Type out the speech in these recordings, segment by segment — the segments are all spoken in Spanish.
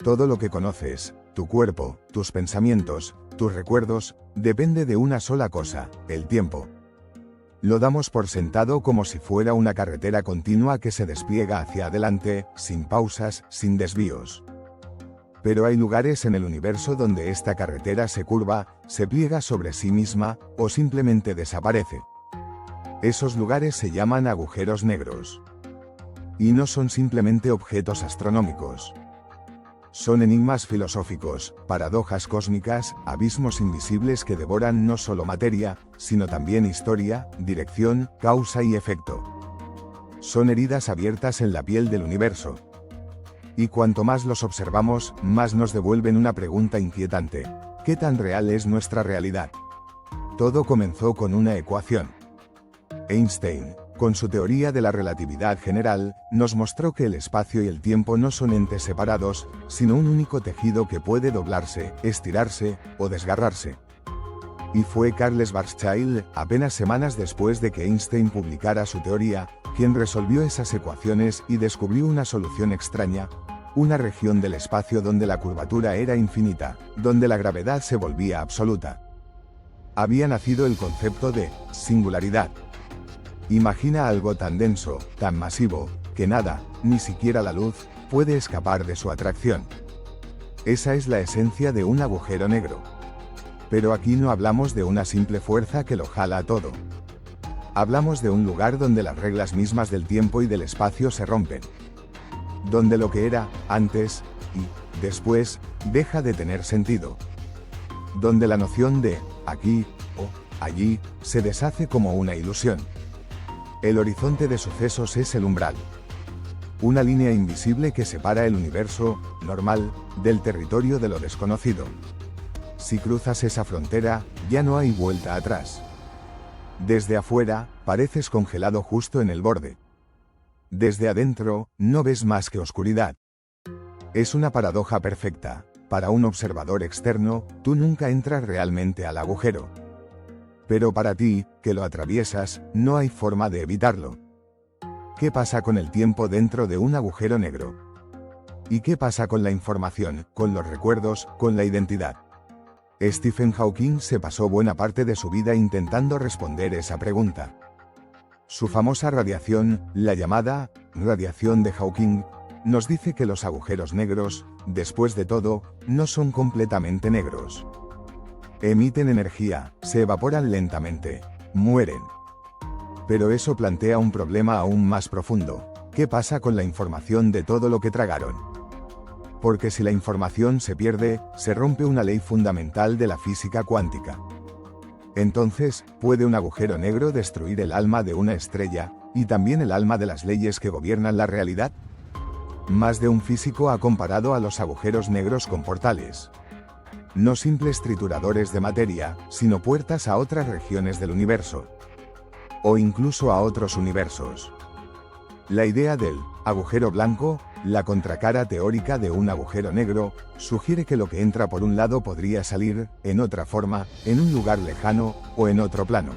Todo lo que conoces, tu cuerpo, tus pensamientos, tus recuerdos, depende de una sola cosa, el tiempo. Lo damos por sentado como si fuera una carretera continua que se despliega hacia adelante, sin pausas, sin desvíos. Pero hay lugares en el universo donde esta carretera se curva, se pliega sobre sí misma, o simplemente desaparece. Esos lugares se llaman agujeros negros. Y no son simplemente objetos astronómicos. Son enigmas filosóficos, paradojas cósmicas, abismos invisibles que devoran no solo materia, sino también historia, dirección, causa y efecto. Son heridas abiertas en la piel del universo. Y cuanto más los observamos, más nos devuelven una pregunta inquietante. ¿Qué tan real es nuestra realidad? Todo comenzó con una ecuación. Einstein, con su teoría de la relatividad general, nos mostró que el espacio y el tiempo no son entes separados, sino un único tejido que puede doblarse, estirarse o desgarrarse. Y fue Carl Schwarzschild, apenas semanas después de que Einstein publicara su teoría, quien resolvió esas ecuaciones y descubrió una solución extraña, una región del espacio donde la curvatura era infinita, donde la gravedad se volvía absoluta. Había nacido el concepto de singularidad. Imagina algo tan denso, tan masivo, que nada, ni siquiera la luz, puede escapar de su atracción. Esa es la esencia de un agujero negro. Pero aquí no hablamos de una simple fuerza que lo jala todo. Hablamos de un lugar donde las reglas mismas del tiempo y del espacio se rompen. Donde lo que era, antes, y después, deja de tener sentido. Donde la noción de, aquí, o allí, se deshace como una ilusión. El horizonte de sucesos es el umbral. Una línea invisible que separa el universo, normal, del territorio de lo desconocido. Si cruzas esa frontera, ya no hay vuelta atrás. Desde afuera, pareces congelado justo en el borde. Desde adentro, no ves más que oscuridad. Es una paradoja perfecta. Para un observador externo, tú nunca entras realmente al agujero. Pero para ti, que lo atraviesas, no hay forma de evitarlo. ¿Qué pasa con el tiempo dentro de un agujero negro? ¿Y qué pasa con la información, con los recuerdos, con la identidad? Stephen Hawking se pasó buena parte de su vida intentando responder esa pregunta. Su famosa radiación, la llamada radiación de Hawking, nos dice que los agujeros negros, después de todo, no son completamente negros. Emiten energía, se evaporan lentamente, mueren. Pero eso plantea un problema aún más profundo. ¿Qué pasa con la información de todo lo que tragaron? Porque si la información se pierde, se rompe una ley fundamental de la física cuántica. Entonces, ¿puede un agujero negro destruir el alma de una estrella, y también el alma de las leyes que gobiernan la realidad? Más de un físico ha comparado a los agujeros negros con portales. No simples trituradores de materia, sino puertas a otras regiones del universo. O incluso a otros universos. La idea del agujero blanco, la contracara teórica de un agujero negro, sugiere que lo que entra por un lado podría salir, en otra forma, en un lugar lejano, o en otro plano.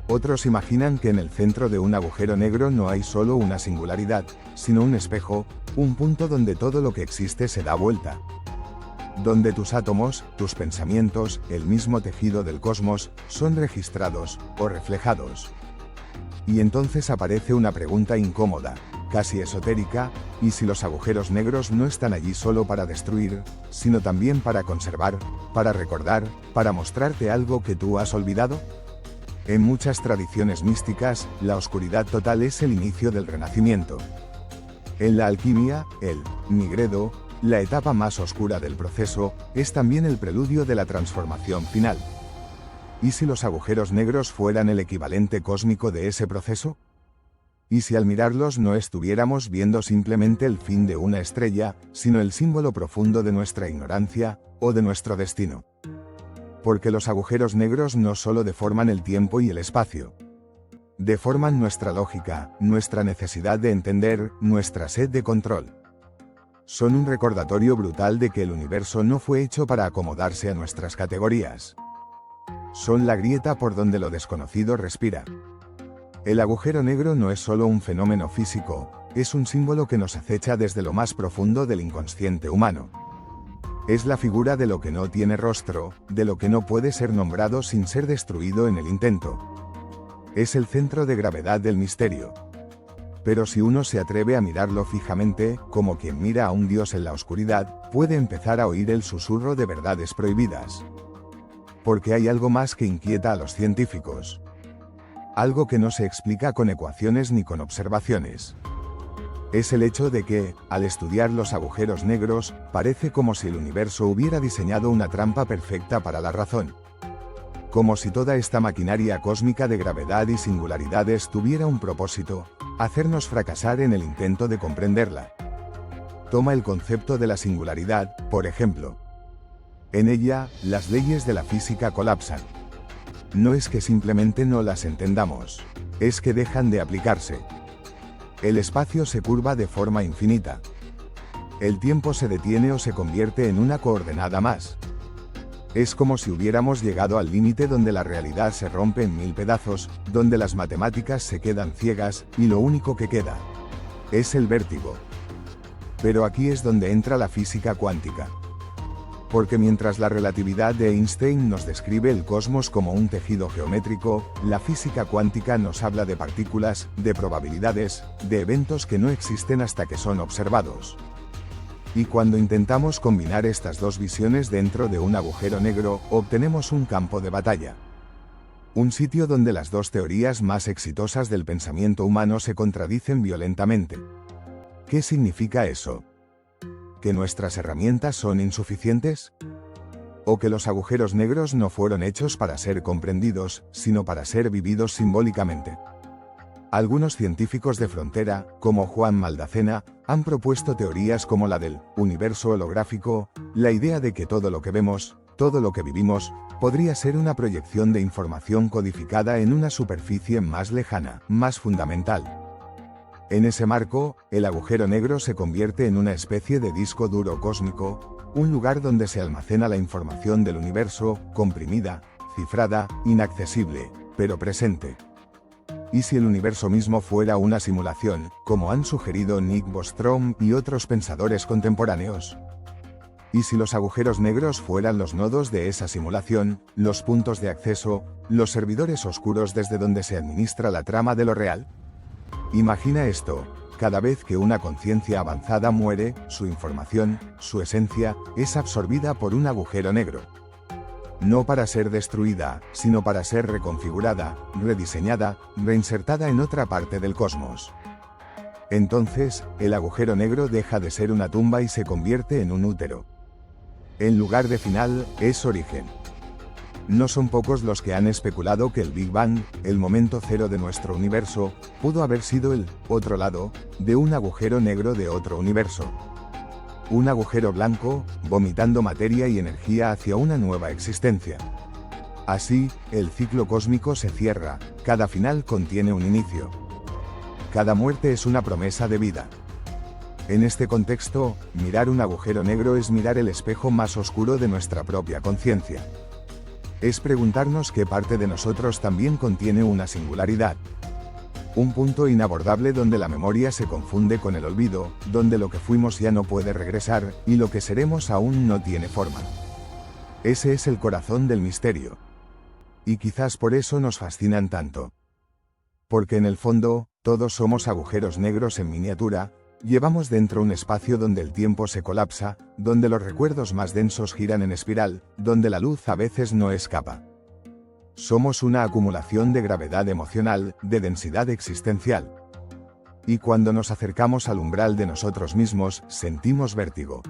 Otros imaginan que en el centro de un agujero negro no hay solo una singularidad, sino un espejo, un punto donde todo lo que existe se da vuelta. Donde tus átomos, tus pensamientos, el mismo tejido del cosmos, son registrados, o reflejados. Y entonces aparece una pregunta incómoda, casi esotérica, ¿y si los agujeros negros no están allí solo para destruir, sino también para conservar, para recordar, para mostrarte algo que tú has olvidado? En muchas tradiciones místicas, la oscuridad total es el inicio del renacimiento. En la alquimia, el nigredo, la etapa más oscura del proceso, es también el preludio de la transformación final. ¿Y si los agujeros negros fueran el equivalente cósmico de ese proceso? ¿Y si al mirarlos no estuviéramos viendo simplemente el fin de una estrella, sino el símbolo profundo de nuestra ignorancia, o de nuestro destino? Porque los agujeros negros no solo deforman el tiempo y el espacio. Deforman nuestra lógica, nuestra necesidad de entender, nuestra sed de control. Son un recordatorio brutal de que el universo no fue hecho para acomodarse a nuestras categorías. Son la grieta por donde lo desconocido respira. El agujero negro no es solo un fenómeno físico, es un símbolo que nos acecha desde lo más profundo del inconsciente humano. Es la figura de lo que no tiene rostro, de lo que no puede ser nombrado sin ser destruido en el intento. Es el centro de gravedad del misterio. Pero si uno se atreve a mirarlo fijamente, como quien mira a un dios en la oscuridad, puede empezar a oír el susurro de verdades prohibidas. Porque hay algo más que inquieta a los científicos. Algo que no se explica con ecuaciones ni con observaciones. Es el hecho de que, al estudiar los agujeros negros, parece como si el universo hubiera diseñado una trampa perfecta para la razón. Como si toda esta maquinaria cósmica de gravedad y singularidades tuviera un propósito: hacernos fracasar en el intento de comprenderla. Toma el concepto de la singularidad, por ejemplo. En ella, las leyes de la física colapsan. No es que simplemente no las entendamos, es que dejan de aplicarse. El espacio se curva de forma infinita. El tiempo se detiene o se convierte en una coordenada más. Es como si hubiéramos llegado al límite donde la realidad se rompe en mil pedazos, donde las matemáticas se quedan ciegas, y lo único que queda es el vértigo. Pero aquí es donde entra la física cuántica. Porque mientras la relatividad de Einstein nos describe el cosmos como un tejido geométrico, la física cuántica nos habla de partículas, de probabilidades, de eventos que no existen hasta que son observados. Y cuando intentamos combinar estas dos visiones dentro de un agujero negro, obtenemos un campo de batalla. Un sitio donde las dos teorías más exitosas del pensamiento humano se contradicen violentamente. ¿Qué significa eso? ¿Que nuestras herramientas son insuficientes? ¿O que los agujeros negros no fueron hechos para ser comprendidos, sino para ser vividos simbólicamente? Algunos científicos de frontera, como Juan Maldacena, han propuesto teorías como la del universo holográfico, la idea de que todo lo que vemos, todo lo que vivimos, podría ser una proyección de información codificada en una superficie más lejana, más fundamental. En ese marco, el agujero negro se convierte en una especie de disco duro cósmico, un lugar donde se almacena la información del universo, comprimida, cifrada, inaccesible, pero presente. ¿Y si el universo mismo fuera una simulación, como han sugerido Nick Bostrom y otros pensadores contemporáneos? ¿Y si los agujeros negros fueran los nodos de esa simulación, los puntos de acceso, los servidores oscuros desde donde se administra la trama de lo real? Imagina esto: cada vez que una conciencia avanzada muere, su información, su esencia, es absorbida por un agujero negro. No para ser destruida, sino para ser reconfigurada, rediseñada, reinsertada en otra parte del cosmos. Entonces, el agujero negro deja de ser una tumba y se convierte en un útero. En lugar de final, es origen. No son pocos los que han especulado que el Big Bang, el momento cero de nuestro universo, pudo haber sido el otro lado de un agujero negro de otro universo. Un agujero blanco, vomitando materia y energía hacia una nueva existencia. Así, el ciclo cósmico se cierra, cada final contiene un inicio. Cada muerte es una promesa de vida. En este contexto, mirar un agujero negro es mirar el espejo más oscuro de nuestra propia conciencia. Es preguntarnos qué parte de nosotros también contiene una singularidad. Un punto inabordable donde la memoria se confunde con el olvido, donde lo que fuimos ya no puede regresar, y lo que seremos aún no tiene forma. Ese es el corazón del misterio. Y quizás por eso nos fascinan tanto. Porque en el fondo, todos somos agujeros negros en miniatura, llevamos dentro un espacio donde el tiempo se colapsa, donde los recuerdos más densos giran en espiral, donde la luz a veces no escapa. Somos una acumulación de gravedad emocional, de densidad existencial. Y cuando nos acercamos al umbral de nosotros mismos, sentimos vértigo.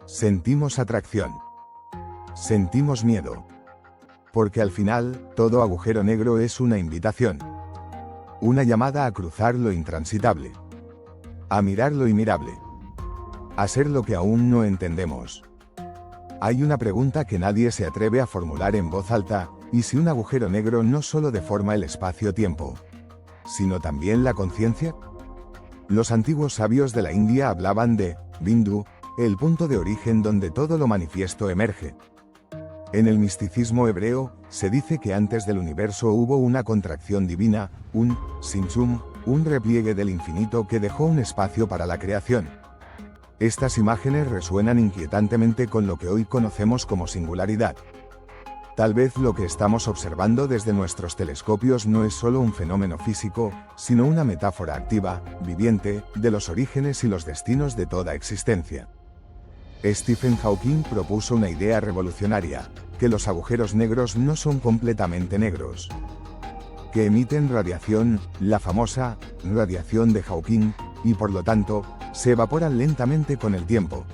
Sentimos atracción. Sentimos miedo. Porque al final, todo agujero negro es una invitación. Una llamada a cruzar lo intransitable. A mirar lo inmirable. A ser lo que aún no entendemos. Hay una pregunta que nadie se atreve a formular en voz alta: ¿y si un agujero negro no solo deforma el espacio-tiempo, sino también la conciencia? Los antiguos sabios de la India hablaban de Bindu, el punto de origen donde todo lo manifiesto emerge. En el misticismo hebreo, se dice que antes del universo hubo una contracción divina, un Simsum, un repliegue del infinito que dejó un espacio para la creación. Estas imágenes resuenan inquietantemente con lo que hoy conocemos como singularidad. Tal vez lo que estamos observando desde nuestros telescopios no es solo un fenómeno físico, sino una metáfora activa, viviente, de los orígenes y los destinos de toda existencia. Stephen Hawking propuso una idea revolucionaria, que los agujeros negros no son completamente negros, que emiten radiación, la famosa radiación de Hawking, y por lo tanto, se evaporan lentamente con el tiempo.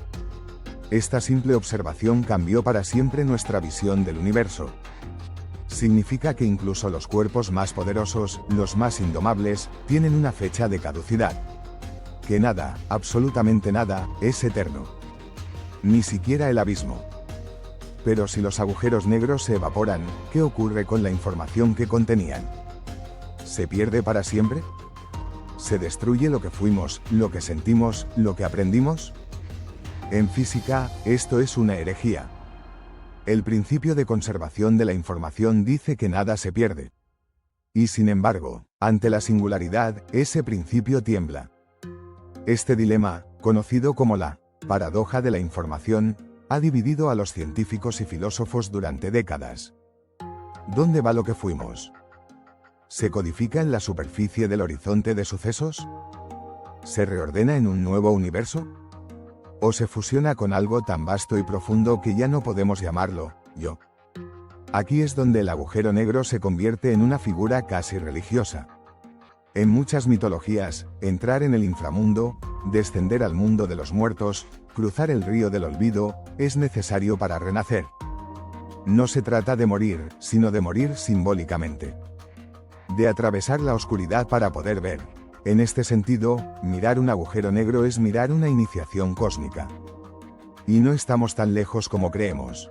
Esta simple observación cambió para siempre nuestra visión del universo. Significa que incluso los cuerpos más poderosos, los más indomables, tienen una fecha de caducidad. Que nada, absolutamente nada, es eterno. Ni siquiera el abismo. Pero si los agujeros negros se evaporan, ¿qué ocurre con la información que contenían? ¿Se pierde para siempre? ¿Se destruye lo que fuimos, lo que sentimos, lo que aprendimos? En física, esto es una herejía. El principio de conservación de la información dice que nada se pierde. Y sin embargo, ante la singularidad, ese principio tiembla. Este dilema, conocido como la paradoja de la información, ha dividido a los científicos y filósofos durante décadas. ¿Dónde va lo que fuimos? ¿Se codifica en la superficie del horizonte de sucesos? ¿Se reordena en un nuevo universo? ¿O se fusiona con algo tan vasto y profundo que ya no podemos llamarlo yo? Aquí es donde el agujero negro se convierte en una figura casi religiosa. En muchas mitologías, entrar en el inframundo, descender al mundo de los muertos, cruzar el río del olvido, es necesario para renacer. No se trata de morir, sino de morir simbólicamente. De atravesar la oscuridad para poder ver. En este sentido, mirar un agujero negro es mirar una iniciación cósmica. Y no estamos tan lejos como creemos.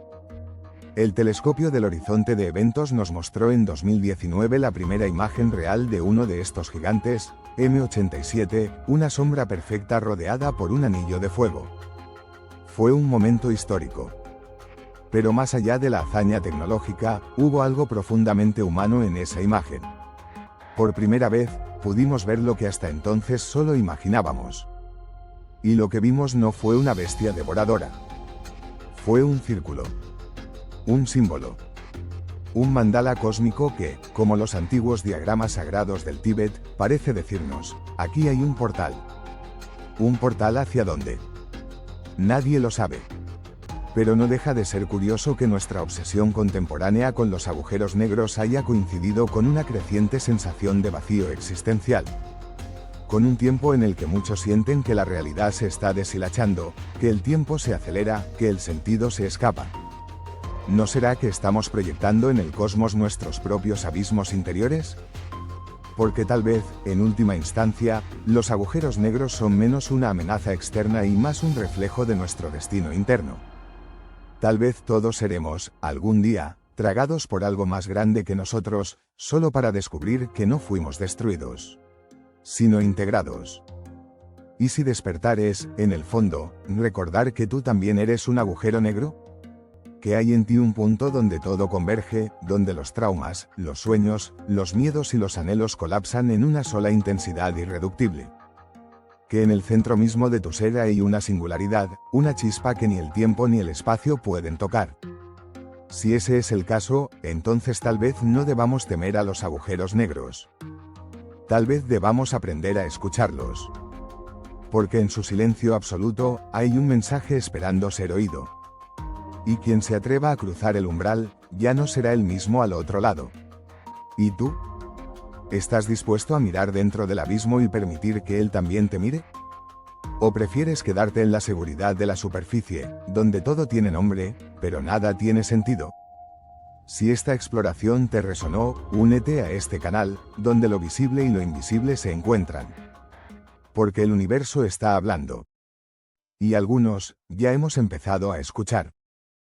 El telescopio del horizonte de eventos nos mostró en 2019 la primera imagen real de uno de estos gigantes, M87, una sombra perfecta rodeada por un anillo de fuego. Fue un momento histórico. Pero más allá de la hazaña tecnológica, hubo algo profundamente humano en esa imagen. Por primera vez, pudimos ver lo que hasta entonces solo imaginábamos. Y lo que vimos no fue una bestia devoradora. Fue un círculo. Un símbolo. Un mandala cósmico que, como los antiguos diagramas sagrados del Tíbet, parece decirnos, aquí hay un portal. ¿Un portal hacia dónde? Nadie lo sabe. Pero no deja de ser curioso que nuestra obsesión contemporánea con los agujeros negros haya coincidido con una creciente sensación de vacío existencial. Con un tiempo en el que muchos sienten que la realidad se está deshilachando, que el tiempo se acelera, que el sentido se escapa. ¿No será que estamos proyectando en el cosmos nuestros propios abismos interiores? Porque tal vez, en última instancia, los agujeros negros son menos una amenaza externa y más un reflejo de nuestro destino interno. Tal vez todos seremos, algún día, tragados por algo más grande que nosotros, solo para descubrir que no fuimos destruidos, sino integrados. ¿Y si despertar es, en el fondo, recordar que tú también eres un agujero negro? Que hay en ti un punto donde todo converge, donde los traumas, los sueños, los miedos y los anhelos colapsan en una sola intensidad irreductible. Que en el centro mismo de tu ser hay una singularidad, una chispa que ni el tiempo ni el espacio pueden tocar. Si ese es el caso, entonces tal vez no debamos temer a los agujeros negros. Tal vez debamos aprender a escucharlos. Porque en su silencio absoluto, hay un mensaje esperando ser oído. Y quien se atreva a cruzar el umbral, ya no será el mismo al otro lado. ¿Y tú? ¿Estás dispuesto a mirar dentro del abismo y permitir que él también te mire? ¿O prefieres quedarte en la seguridad de la superficie, donde todo tiene nombre, pero nada tiene sentido? Si esta exploración te resonó, únete a este canal, donde lo visible y lo invisible se encuentran. Porque el universo está hablando. Y algunos, ya hemos empezado a escuchar.